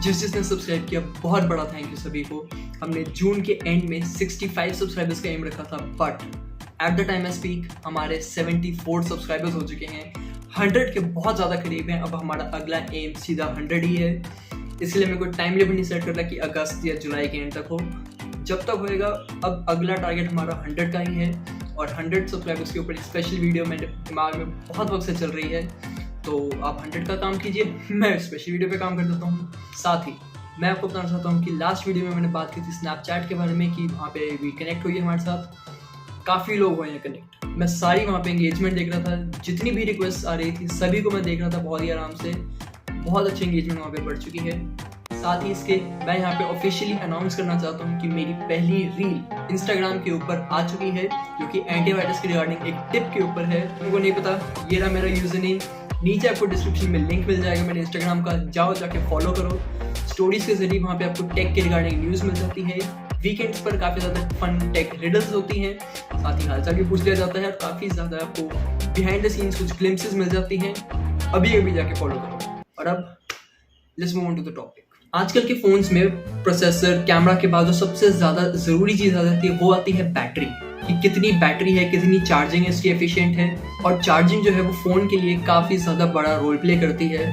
जिसने सब्सक्राइब किया बहुत बड़ा थैंक यू सभी को। हमने जून के एंड में 65 सब्सक्राइबर्स का एम रखा था, but at the time I speak हमारे 74 सब्सक्राइबर्स हो चुके हैं। 100 के बहुत ज़्यादा करीब हैं। अब हमारा अगला एम सीधा 100 ही है। इसलिए मेरे को टाइम लिमिट नहीं सेट करना कि अगस्त या जुलाई के एंड तक हो। जब तक होएगा, अब अगला टारगेट हमारा 100 का ही है। और 100 सब्सक्राइबर्स के ऊपर एक स्पेशल वीडियो मेरे दिमाग में बहुत वक्त से चल रही है, तो आप 100 का काम कीजिए, मैं स्पेशल वीडियो पे काम कर देता हूँ। साथ ही मैं आपको बताना चाहता हूँ कि लास्ट वीडियो में मैंने बात की थी स्नैपचैट के बारे में कि वहाँ पे भी कनेक्ट हुई है हमारे साथ, काफ़ी लोग हुए हैं कनेक्ट। मैं सारी वहाँ पे एंगेजमेंट देख रहा था, जितनी भी रिक्वेस्ट आ रही थी सभी को मैं देख रहा था बहुत ही आराम से। बहुत अच्छी एंगेजमेंट वहाँ पे बढ़ चुकी है। साथ ही इसके मैं यहाँ पे ऑफिशियली अनाउंस करना चाहता हूँ कि मेरी पहली रील इंस्टाग्राम के ऊपर आ चुकी है, जो कि एंटीवायरस के रिगार्डिंग एक टिप के ऊपर है। तुमको नहीं पता, ये रहा मेरा यूजर नेम। नीचे आपको डिस्क्रिप्शन में लिंक मिल जाएगा मेरे इंस्टाग्राम का, जाओ जाके फॉलो करो। स्टोरीज के जरिए वहाँ पे आपको टेक के रिगार्डिंग न्यूज़ मिल जाती है। वीकेंड्स पर काफ़ी ज़्यादा फन टेक रिडल्स होती हैं, साथ ही हालचाल भी पूछ लिया जाता है और काफ़ी ज़्यादा आपको बिहाइंड द सीन्स कुछ ग्लिम्पसेस मिल जाती हैं। अभी जाके फॉलो करो। और अब let's move on to the topic. आजकल के फ़ोन्स में प्रोसेसर, कैमरा के बाद जो सबसे ज़्यादा ज़रूरी चीज़ आ जाती है वो आती है बैटरी, कि कितनी बैटरी है, कितनी चार्जिंग इसकी एफिशिएंट है। और चार्जिंग जो है वो फ़ोन के लिए काफ़ी ज़्यादा बड़ा रोल प्ले करती है।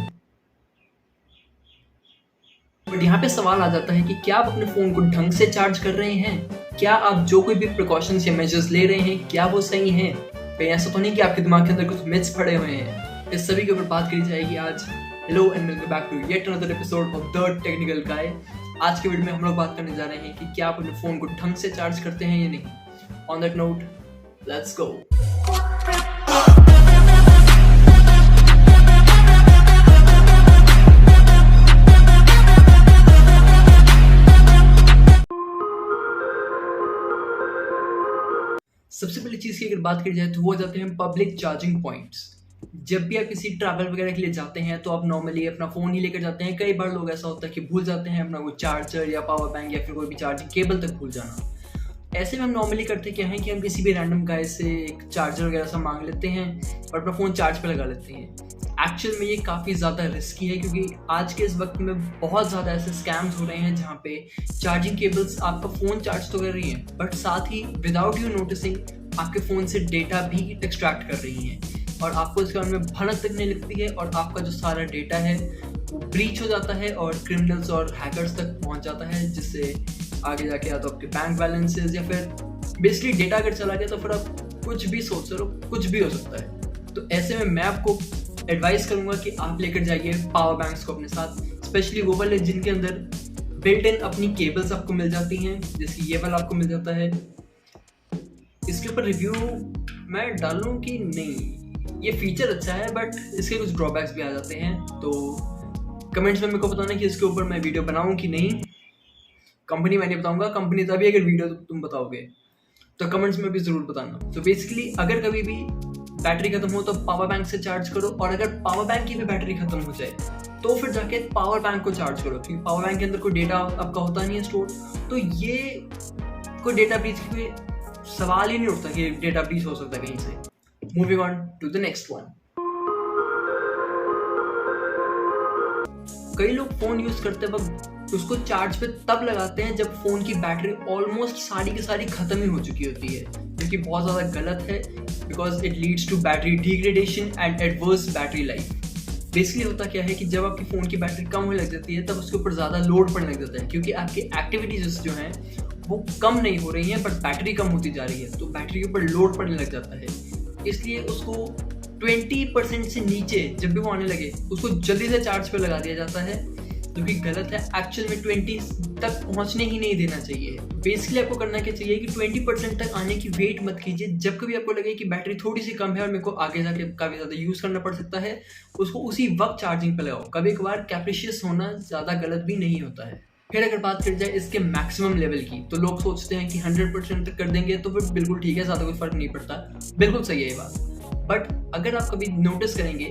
बट यहाँ पे सवाल आ जाता है कि क्या आप अपने फ़ोन को ढंग से चार्ज कर रहे हैं? क्या आप जो कोई भी प्रिकॉशंस या मेजर्स ले रहे हैं, क्या वो सही हैं? कहीं ऐसा तो नहीं कि आपके दिमाग के अंदर कुछ मिथ्स पड़े हुए हैं? इस सभी के ऊपर बात करी जाएगी आज। Hello and welcome back to yet another episode of the technical guy. आज के वीडियो में हम लोग बात करने जा रहे हैं कि क्या आप अपने फ़ोन को ढंग से चार्ज करते हैं या नहीं। On that note, let's go. सबसे पहली चीज़ की अगर बात की जाए तो वो जाते हैं पब्लिक चार्जिंग पॉइंट्स। जब भी आप किसी ट्रैवल वगैरह के लिए जाते हैं तो आप नॉर्मली अपना फ़ोन ही लेकर जाते हैं। कई बार लोग ऐसा होता है कि भूल जाते हैं अपना कोई चार्जर या पावर बैंक या फिर कोई भी चार्जिंग केबल तक भूल जाना। ऐसे में हम नॉर्मली करते क्या है कि हम किसी भी रैंडम गाय से एक चार्जर वगैरह सब मांग लेते हैं और अपना फ़ोन चार्ज पे लगा लेते हैं। एक्चुअल में ये काफ़ी ज़्यादा रिस्की है, क्योंकि आज के इस वक्त में बहुत ज़्यादा ऐसे स्कैम्स हो रहे हैं जहाँ पे चार्जिंग केबल्स आपका फ़ोन चार्ज तो कर रही हैं, बट साथ ही विदाउट यू नोटिसिंग आपके फ़ोन से डेटा भी एक्सट्रैक्ट कर रही हैं और आपको इसके बारे में भनक तक नहीं लगती है और आपका जो सारा डेटा है वो ब्रीच हो जाता है और क्रिमिनल्स और हैकर्स तक पहुंच जाता है, जिससे आगे जाके या तो आपके बैंक बैलेंसेस या फिर बेसिकली डेटा अगर चला गया तो फिर आप कुछ भी सोच रहे हो, कुछ भी हो सकता है। तो ऐसे में मैं आपको एडवाइस करूंगा कि आप लेकर जाइए पावर बैंक्स को अपने साथ, स्पेशली वो वाले जिनके अंदर बिल्ट इन अपनी केबल्स आपको मिल जाती हैं, जैसे ये वाला आपको मिल जाता है। इसके ऊपर रिव्यू मैं डालूं कि नहीं, ये फीचर अच्छा है बट इसके कुछ ड्रॉबैक्स भी आ जाते हैं। तो कमेंट्स में मेरे को बताना कि इसके ऊपर मैं वीडियो बनाऊं कि नहीं। कंपनी मैं नहीं बताऊंगा, कंपनी तभी अगर वीडियो तुम बताओगे तो कमेंट्स में भी ज़रूर बताना। तो बेसिकली अगर कभी भी बैटरी खत्म हो तो पावर बैंक से चार्ज करो, और अगर पावर बैंक की भी बैटरी खत्म हो जाए तो फिर जाके पावर बैंक को चार्ज करो, क्योंकि पावर बैंक के अंदर कोई डेटा आपका होता नहीं है स्टोर। तो ये कोई डेटा ब्रीच की सवाल ही नहीं उठता कि डेटा ब्रीच हो सकता है कहीं से। Moving on to the next one. कई लोग फोन यूज करते वक्त उसको चार्ज पे तब लगाते हैं जब फोन की बैटरी ऑलमोस्ट सारी की सारी खत्म ही हो चुकी होती है, जो कि बहुत ज़्यादा गलत है, because it leads to battery degradation and adverse battery life. Basically होता क्या है कि जब आपकी फ़ोन की बैटरी कम होने लग जाती है तब उसके ऊपर ज़्यादा लोड पड़ने लग जाता है, क्योंकि आपकी एक्टिविटीज जो हैं वो कम नहीं हो रही हैं बट बैटरी कम होती जा रही है, तो बैटरी के ऊपर लोड पड़ने लग जाता है। इसलिए उसको 20% से नीचे जब भी वो आने लगे उसको जल्दी से चार्ज पे लगा दिया जाता है, जो कि गलत है। एक्चुअल में 20 तक पहुंचने ही नहीं देना चाहिए। बेसिकली आपको करना क्या चाहिए कि 20% तक आने की वेट मत कीजिए। जब कभी आपको लगे कि बैटरी थोड़ी सी कम है और मेरे को आगे जाके काफ़ी ज़्यादा यूज़ करना पड़ सकता है, उसको उसी वक्त चार्जिंग पे लगाओ। कभी कभार कैप्रिशियस होना ज़्यादा गलत भी नहीं होता है। फिर अगर बात करी जाए इसके मैक्सिमम लेवल की, तो लोग सोचते हैं कि 100% तक कर देंगे तो फिर बिल्कुल ठीक है, ज़्यादा कोई फ़र्क नहीं पड़ता। बिल्कुल सही है ये बात, बट अगर आप कभी नोटिस करेंगे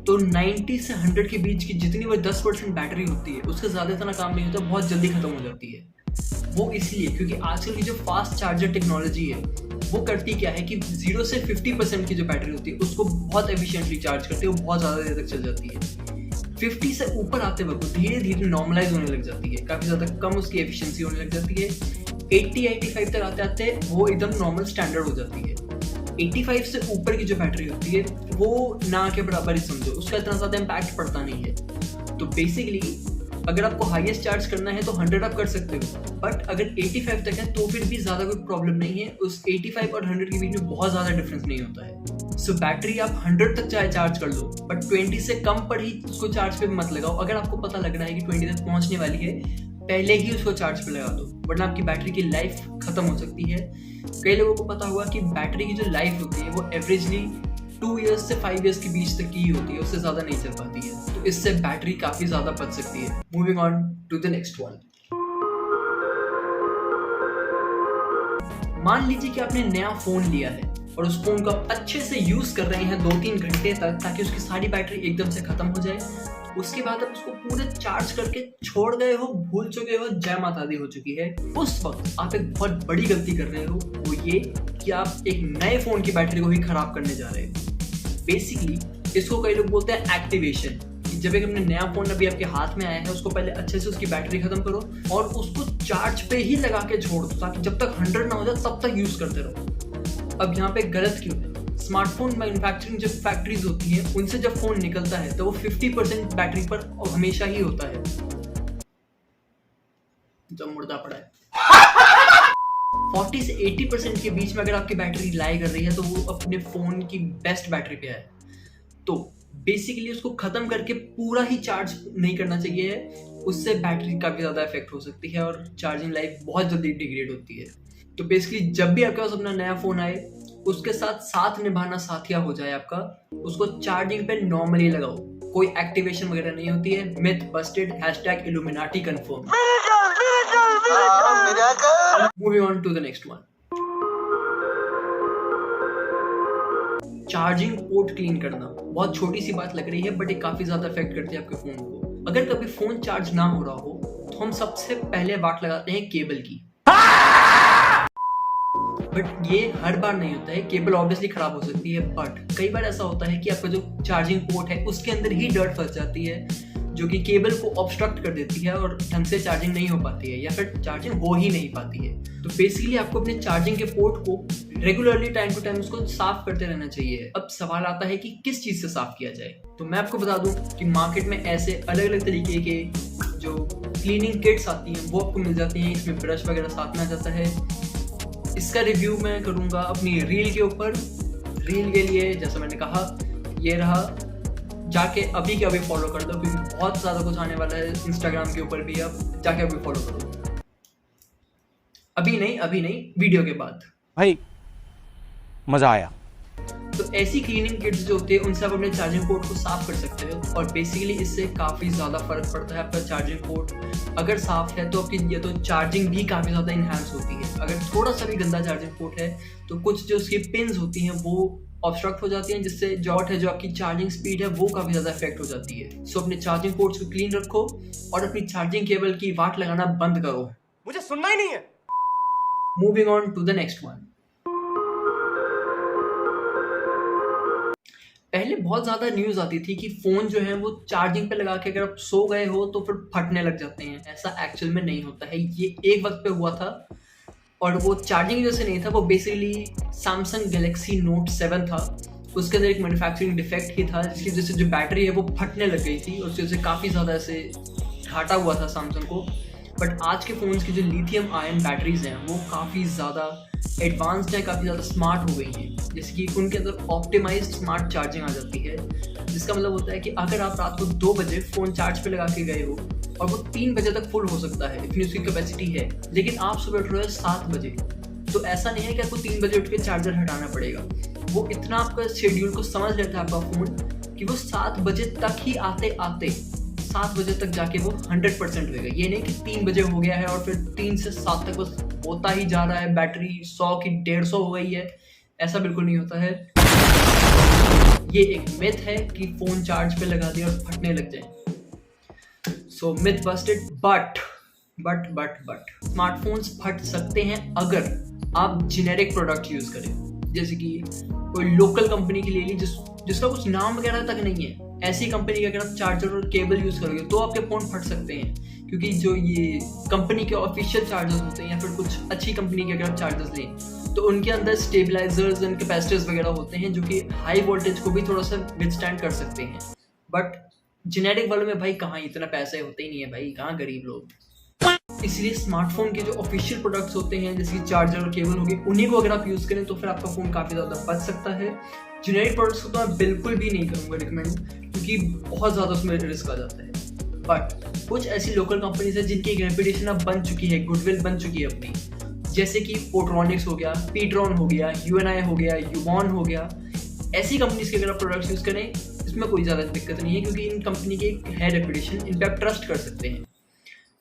तो 90 से 100 के बीच की जितनी वो 10% बैटरी होती है उसका ज़्यादा इतना काम नहीं होता, बहुत जल्दी ख़त्म हो जाती है। वो इसलिए क्योंकि आजकल की जो फास्ट चार्जर टेक्नोलॉजी है वो करती क्या है कि 0 से 50% की जो बैटरी होती है उसको बहुत एफिशिएंटली चार्ज करती है, वो बहुत ज़्यादा देर तक चल जाती है। 50 से ऊपर आते वक्त धीरे धीरे नॉर्मलाइज होने लग जाती है, काफ़ी ज़्यादा कम उसकी एफिशिएंसी होने लग जाती है। 80-85 तक आते आते वो एकदम नॉर्मल स्टैंडर्ड हो जाती है। 85 से ऊपर की जो बैटरी होती है वो ना के बराबर ही समझो, उसका इतना ज़्यादा इम्पैक्ट पड़ता नहीं है। तो बेसिकली अगर आपको हाईएस्ट चार्ज करना है तो 100 आप कर सकते हो, बट अगर 85 तक है तो फिर भी ज़्यादा कोई प्रॉब्लम नहीं है। उस 85 और 100 के बीच में बहुत ज़्यादा डिफरेंस नहीं होता है। सो बैटरी आप 100 तक चाहे चार्ज कर लो, बट 20 से कम पर ही उसको चार्ज पे मत लगाओ। अगर आपको पता लग रहा है कि 20 तक पहुंचने वाली है, पहले ही उसको चार्ज पे लगा दो, वरना आपकी बैटरी की लाइफ खत्म हो सकती है। कई लोगों को पता होगा कि बैटरी की जो लाइफ होती है वो एवरेजली 2 इयर्स से 5 इयर्स के बीच तक की ही होती है, उससे ज़्यादा नहीं चल पाती है। तो इससे बैटरी काफ़ी ज़्यादा बच सकती है। Moving on to the next one. मान लीजिए कि आपने नया फ़ोन लिया है और उस फ़ोन को आप अच्छे से यूज़ कर रहे हैं 2-3 घंटे तक, ताकि उसकी सारी बैटरी एकदम से ख़त्म हो जाए। उसके बाद आप उसको पूरे चार्ज करके छोड़ गए हो, भूल चुके हो, जय माता दी हो चुकी है। उस वक्त आप एक बहुत बड़ी गलती कर रहे हो, वो ये कि आप एक नए फ़ोन की बैटरी को ही ख़राब करने जा रहे हो। बेसिकली इसको कई लोग बोलते हैं एक्टिवेशन। जब एक अपने नया फोन अभी आपके हाथ में आया है, उसको पहले अच्छे से उसकी बैटरी खत्म करो और उसको चार्ज पे ही लगा के छोड़ दो, ताकि जब तक 100 ना हो जाए तब तक यूज करते रहो। अब यहाँ पे गलत क्यों है? स्मार्टफोन मैन्युफैक्चरिंग जब फैक्ट्रीज होती हैं, उनसे जब फोन निकलता है तो वो 50% बैटरी पर हमेशा ही होता है। जब मुर्दा पड़ा है 40 से 80% के बीच में अगर आपकी बैटरी लाई कर रही है तो वो अपने फोन की बेस्ट बैटरी पे है। तो बेसिकली उसको खत्म करके पूरा ही चार्ज नहीं करना चाहिए, उससे बैटरी काफी ज्यादा इफेक्ट हो सकती है और चार्जिंग लाइफ बहुत जल्दी डिग्रेड होती है। तो बेसिकली जब भी आपके पास अपना नया फोन आए, उसके साथ साथ निभाना साथिया हो जाए आपका, उसको चार्जिंग पे नॉर्मली लगाओ, कोई एक्टिवेशन वगैरह नहीं होती है। Myth Busted, #Illuminati confirmed। Moving on to the next one। Charging port clean करना बहुत छोटी सी बात लग रही है, बट ये काफी ज्यादा इफेक्ट करती है आपके फोन को। अगर कभी फोन चार्ज ना हो रहा हो तो हम सबसे पहले वाट लगाते हैं केबल की, बट ये हर बार नहीं होता है। केबल ऑब्वियसली खराब हो सकती है, बट कई बार ऐसा होता है कि आपका जो चार्जिंग पोर्ट है उसके अंदर ही डर्ट फंस जाती है, जो कि केबल को ऑब्स्ट्रक्ट कर देती है और ढंग से चार्जिंग नहीं हो पाती है, या फिर चार्जिंग हो ही नहीं पाती है। तो बेसिकली आपको अपने चार्जिंग के पोर्ट को रेगुलरली टाइम टू टाइम उसको साफ करते रहना चाहिए। अब सवाल आता है कि किस चीज से साफ किया जाए। तो मैं आपको बता दूं कि मार्केट में ऐसे अलग अलग तरीके के जो क्लीनिंग किट्स आती हैं वो आपको मिल जाती हैं। इसमें ब्रश वगैरह साथ में आ जाता है। इसका रिव्यू मैं करूंगा अपनी रील के ऊपर। रील के लिए जैसा मैंने कहा, ये रहा, जाके अभी के अभी फॉलो कर दो, क्योंकि बहुत ज़्यादा कुछ आने वाला है इंस्टाग्राम के ऊपर भी। अब जाके अभी फॉलो करो। अभी नहीं, वीडियो के बाद। भाई मजा आया। तो ऐसी क्लीनिंग किट्स जो होती है उनसे आप अपने चार्जिंग पोर्ट को साफ कर सकते हो, और बेसिकली इससे काफ़ी ज़्यादा फर्क पड़ता है। आपका चार्जिंग पोर्ट अगर साफ है तो आपकी ये तो चार्जिंग भी काफ़ी ज़्यादा इन्हांस होती है। अगर थोड़ा सा भी गंदा चार्जिंग पोर्ट है तो कुछ जो उसकी पिन्स होती हैं वो ऑब्स्ट्रक्ट हो जाती हैं, जिससे जॉट है जो आपकी चार्जिंग स्पीड है वो काफ़ी ज़्यादा इफेक्ट हो जाती है। सो अपने चार्जिंग पोर्ट्स को क्लीन रखो और अपनी चार्जिंग केबल की वाट लगाना बंद करो। मुझे सुनना ही नहीं है। Moving on to the next one. पहले बहुत ज़्यादा न्यूज़ आती थी कि फ़ोन जो है वो चार्जिंग पे लगा के अगर आप सो गए हो तो फिर फटने लग जाते हैं। ऐसा एक्चुअल में नहीं होता है। ये एक वक्त पे हुआ था और वो चार्जिंग की वजह से नहीं था, वो बेसिकली सैमसंग गैलेक्सी नोट 7 था। उसके अंदर एक मैन्युफैक्चरिंग डिफेक्ट ही था, जिसकी वजह से जो बैटरी है वो फटने लग गई थी और उसकी वजह से काफ़ी ज़्यादा ऐसे घाटा हुआ था सैमसंग को। बट आज के फ़ोन्स की जो लिथियम आयन बैटरीज हैं वो काफ़ी ज़्यादा एडवांस्ड है, काफ़ी ज़्यादा स्मार्ट हो गई हैं। जैसे कि उनके अंदर ऑप्टिमाइज्ड स्मार्ट चार्जिंग आ जाती है, जिसका मतलब होता है कि अगर आप रात को 2 बजे फ़ोन चार्ज पे लगा के गए हो और वो 3 बजे तक फुल हो सकता है, इतनी उसकी कैपेसिटी है, लेकिन आप सुबह उठ रहे हो 7 बजे, तो ऐसा नहीं है कि आपको 3 बजे उठ के चार्जर हटाना पड़ेगा। वो इतना आपका शेड्यूल को समझ लेता है आपका फ़ोन कि वो 7 बजे तक ही आते आते 7 बजे तक जाके वो 100% होगा। ये नहीं कि 3 बजे हो गया है और फिर 3 से 7 तक बस होता ही जा रहा है, बैटरी 100 की 150 हो गई है। ऐसा बिल्कुल नहीं होता है। ये एक मिथ है कि फ़ोन चार्ज पे लगा दिया और फटने लग जाए। सो मिथ बस्टेड। बट स्मार्टफोन्स फट सकते हैं अगर आप जेनेरिक प्रोडक्ट यूज़ करें। जैसे कि कोई लोकल कंपनी की ले ली जिसका कुछ नाम वगैरह तक नहीं है, ऐसी कंपनी का अगर आप चार्जर और केबल यूज़ करोगे तो आपके फ़ोन फट सकते हैं, क्योंकि जो ये कंपनी के ऑफिशियल चार्जर्स होते हैं या फिर कुछ अच्छी कंपनी के अगर आप चार्जर्स लें तो उनके अंदर स्टेबलाइजर्स एंड कैपेसिटर्स वगैरह होते हैं जो कि हाई वोल्टेज को भी थोड़ा सा विथस्टैंड कर सकते हैं। बट जेनेरिक वालों में भाई कहाँ इतना पैसे होते ही नहीं है भाई, कहाँ गरीब लोग। इसलिए स्मार्टफोन के जो ऑफिशियल प्रोडक्ट्स होते हैं जैसे कि चार्जर और केबल हो गए, उन्हीं को अगर आप यूज़ करें तो फिर आपका फ़ोन काफ़ी ज़्यादा बच सकता है। जेनेरिक प्रोडक्ट्स को तो मैं बिल्कुल भी नहीं करूँगा रिकमेंड, क्योंकि बहुत ज़्यादा उसमें रिस्क आ जाता है। बट कुछ ऐसी लोकल कंपनीज है जिनकी एक रेपुटेशन अब बन चुकी है, गुडविल बन चुकी है अपनी, जैसे कि पोट्रॉनिक्स हो गया, पीट्रॉन हो गया, यूएनआई हो गया, यूबॉन हो गया। ऐसी कंपनीज के अगर आप प्रोडक्ट्स यूज़ करें इसमें कोई ज़्यादा दिक्कत नहीं है, क्योंकि इन कंपनी की एक है रेपुटेशन, इन पर आप ट्रस्ट कर सकते हैं।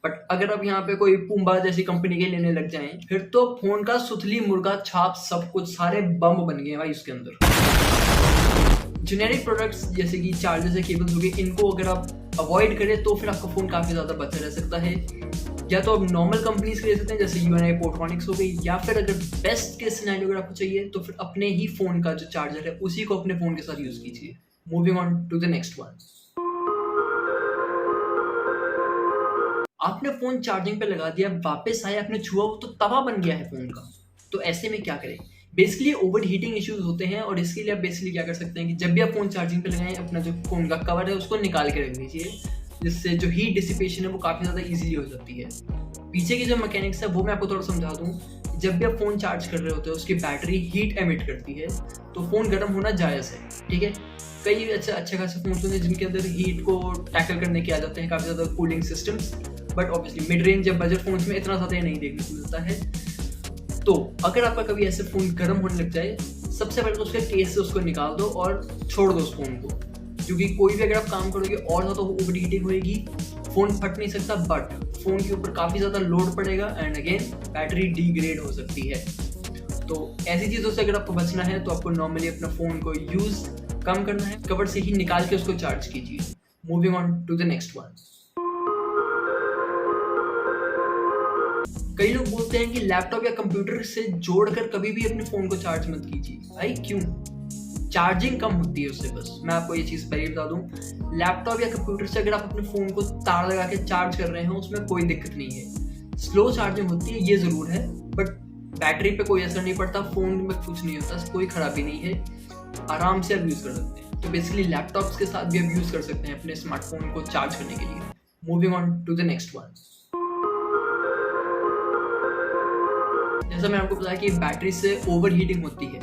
बट अगर आप यहाँ पे कोई पूम्बा जैसी कंपनी के लेने लग जाएं फिर तो फोन का सुथली मुर्गा छाप सब कुछ सारे बम बन गए भाई उसके अंदर। जेनेरिक प्रोडक्ट्स जैसे कि चार्जर्स या केबल्स हो गए, इनको अगर आप अवॉइड करें तो फिर आपका फ़ोन काफ़ी ज़्यादा बचा रह सकता है। या तो आप नॉर्मल कंपनीज के ले सकते हैं जैसे यूएनआई, पोट्रॉनिक्स हो गई, या फिर अगर बेस्ट के सिनेरियो अगर आपको चाहिए तो फिर अपने ही फ़ोन का जो चार्जर है उसी को अपने फ़ोन के साथ यूज़ कीजिए। Moving on to the next one. आपने फ़ोन चार्जिंग पे लगा दिया, वापस आया, आपने छुआ वो तो तवा बन गया है फ़ोन का, तो ऐसे में क्या करें? बेसिकली ओवर हीटिंग इश्यूज होते हैं और इसके लिए आप बेसिकली क्या कर सकते हैं कि जब भी आप फ़ोन चार्जिंग पे लगाएं अपना जो फ़ोन का कवर है उसको निकाल के रख दीजिए, जिससे जो हीट डिसिपेशन है वो काफ़ी ज़्यादा ईजिली हो जाती है। पीछे की जो मैकेनिक्स है वो मैं आपको थोड़ा समझा दूँ। जब भी आप फ़ोन चार्ज कर रहे होते हो उसकी बैटरी हीट एमिट करती है, तो फ़ोन गर्म होना जायज़ है, ठीक है। कई अच्छे खासे फ़ोन होते हैं जिनके अंदर हीट को टैकल करने के आ जाते हैं काफ़ी ज़्यादा cooling systems, but obviously mid range या बजट फ़ोन्स में इतना ज़्यादा नहीं देखने को मिलता है। तो अगर आपका कभी ऐसे फ़ोन गर्म होने लग जाए, सबसे पहले तो उसके केस से उसको निकाल दो और छोड़ दो उस फ़ोन को, क्योंकि कोई भी अगर आप काम करोगे और ज़्यादा ओवर हीटिंग होएगी, फ़ोन फट नहीं सकता बट फ़ोन के ऊपर काफ़ी ज़्यादा लोड पड़ेगा एंड अगेन बैटरी डिग्रेड हो सकती है। तो ऐसी चीज़ों से अगर आपको बचना है तो आपको नॉर्मली अपना फ़ोन को यूज़ कम करना है, कवर से ही निकाल के उसको चार्ज कीजिए। Moving on to the next one. कई लोग बोलते हैं कि लैपटॉप या कंप्यूटर से जोड़कर कभी भी अपने फ़ोन को चार्ज मत कीजिए। भाई क्यों? चार्जिंग कम होती है उससे। बस मैं आपको ये चीज़ पहले बता दूं, लैपटॉप या कंप्यूटर से अगर आप अपने फ़ोन को तार लगा के चार्ज कर रहे हो उसमें कोई दिक्कत नहीं है। स्लो चार्जिंग होती है ये ज़रूर है, बट बैटरी पे कोई असर नहीं पड़ता, फ़ोन में कुछ नहीं होता, कोई ख़राबी नहीं है, आराम से आप यूज़ कर सकते हैं। तो बेसिकली लैपटॉप्स के साथ भी आप यूज़ कर सकते हैं अपने स्मार्टफोन को चार्ज करने के लिए। Moving on to the next one. जैसा मैं आपको बताया कि बैटरी से ओवर हीटिंग होती है,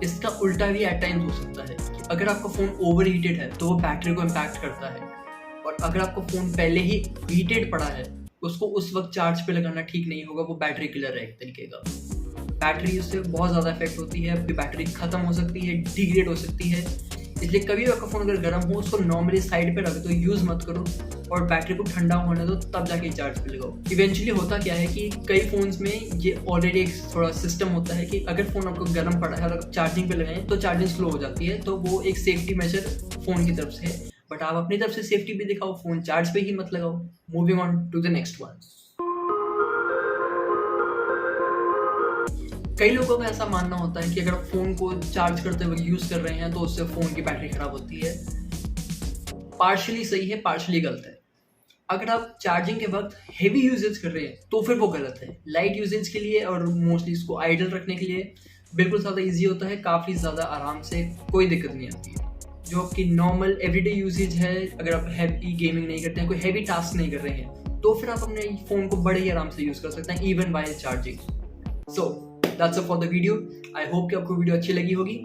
इसका उल्टा भी एट टाइम्स हो सकता है कि अगर आपका फ़ोन ओवर हीटेड है तो वो बैटरी को इम्पैक्ट करता है, और अगर आपका फ़ोन पहले ही हीटेड पड़ा है उसको उस वक्त चार्ज पे लगाना ठीक नहीं होगा, वो बैटरी किलर है एक तरीके का। बैटरी उससे बहुत ज़्यादा इफेक्ट होती है, आपकी बैटरी ख़त्म हो सकती है, डिग्रेड हो सकती है। इसलिए कभी भी आपका फ़ोन अगर गर्म हो उसको नॉर्मली साइड पे रख दो, यूज़ मत करो, और बैटरी को ठंडा होने दो, तब जाके चार्ज पे लगाओ। इवेंचुअली होता क्या है कि कई फ़ोन्स में ये ऑलरेडी एक थोड़ा सिस्टम होता है कि अगर फ़ोन आपको गर्म पड़ा है और आप चार्जिंग पे लगाएं तो चार्जिंग स्लो हो जाती है, तो वो एक सेफ्टी मेजर फ़ोन की तरफ से है। बट आप अपनी तरफ से सेफ्टी भी दिखाओ, फ़ोन चार्ज पे ही मत लगाओ। Moving on to the next one. कई लोगों का ऐसा मानना होता है कि अगर आप फ़ोन को चार्ज करते हुए यूज़ कर रहे हैं तो उससे फ़ोन की बैटरी ख़राब होती है। पार्शियली सही है, पार्शियली गलत है। अगर आप चार्जिंग के वक्त हेवी यूजेज कर रहे हैं तो फिर वो गलत है। लाइट यूजेज के लिए और मोस्टली इसको आइडल रखने के लिए बिल्कुल ज़्यादा ईजी होता है, काफ़ी ज़्यादा आराम से, कोई दिक्कत नहीं आती है। जो आपकी नॉर्मल एवरीडे यूजेज है, अगर आप हैवी गेमिंग नहीं करते हैं, कोई हैवी टास्क नहीं कर रहे हैं, तो फिर आप अपने फ़ोन को बड़े ही आराम से यूज़ कर सकते हैं even while charging. So that's it for the video. I hope कि आपको वीडियो अच्छी लगी होगी।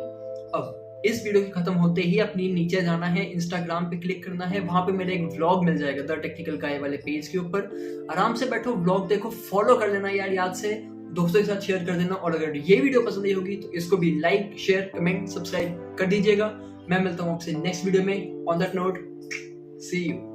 अब इस वीडियो के खत्म होते ही अपनी नीचे जाना है, इंस्टाग्राम पे क्लिक करना है, वहां पे मेरा एक व्लॉग मिल जाएगा द टेक्निकल गाय वाले पेज के ऊपर। आराम से बैठो, व्लॉग देखो, फॉलो कर लेना यार, याद से दोस्तों के साथ शेयर कर देना, और अगर ये वीडियो पसंद आई होगी तो इसको भी लाइक, शेयर, कमेंट, सब्सक्राइब कर दीजिएगा। मैं मिलता हूँ आपसे नेक्स्ट वीडियो में। On that note, see you.